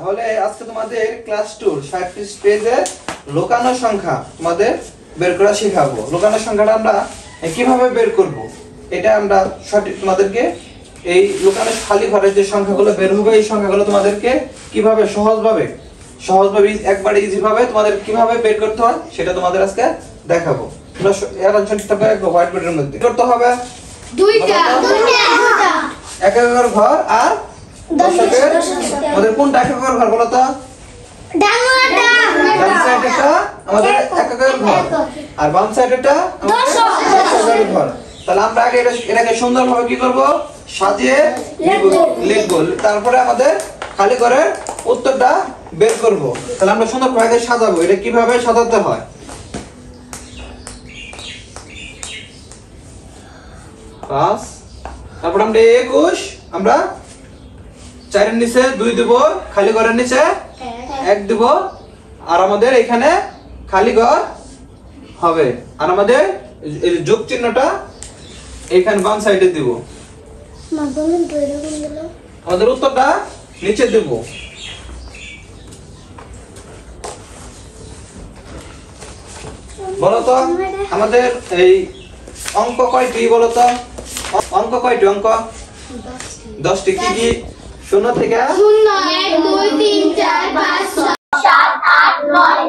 তাহলে আজকে তোমাদের ক্লাস 2 37 পেজে লোকানো সংখ্যা তোমাদের বের করা শেখাবো। লোকানো সংখ্যাটা আমরা কিভাবে বের করব এটা আমরা সঠিক তোমাদেরকে এই লোকানো খালি ঘরের যে সংখ্যাগুলো বের হবে এই সংখ্যাগুলো তোমাদেরকে কিভাবে সহজভাবে একবারে ইজি ভাবে তোমাদের কিভাবে বের করতে হয় সেটা তোমাদের আজকে দেখাবো। তোমরা এর আনসারটা একটু হোয়াইট বোর্ডের মধ্যে করতে হবে দুইটা একাকার ঘর আর দশকের আমাদের কোনটা একাকার ঘর বলো তো? ডান সাইডেটা আমাদের একাকার ঘর আর বাম সাইডেটা দশকের ঘর। তাহলে আমরা আগে এটাকে সুন্দরভাবে কি করব সাজিয়ে লিখব, তারপরে আমাদের খালি করে উত্তরটা বের করব। তাহলে আমরা সুন্দরভাবে সাজাবো, এটা কিভাবে সাজাতে হয়। পাঁচ, তারপর আমরা 21 আমরা 4 এর নিচে 2 দেব, খালি ঘরের নিচে 1 দেব, আর আমাদের এখানে খালি ঘর হবে, আর আমাদের এই যোগ চিহ্নটা এখানে বাম সাইডে দেব। আমাদের উত্তরটা নিচে দেব। বলো তো আমাদের এই অঙ্ক কয়টি বলো তো? অঙ্ক কয়টি? অঙ্ক 10টি। কি কি? 0 থেকে 0 1 2 3 4 5 6 7 8 9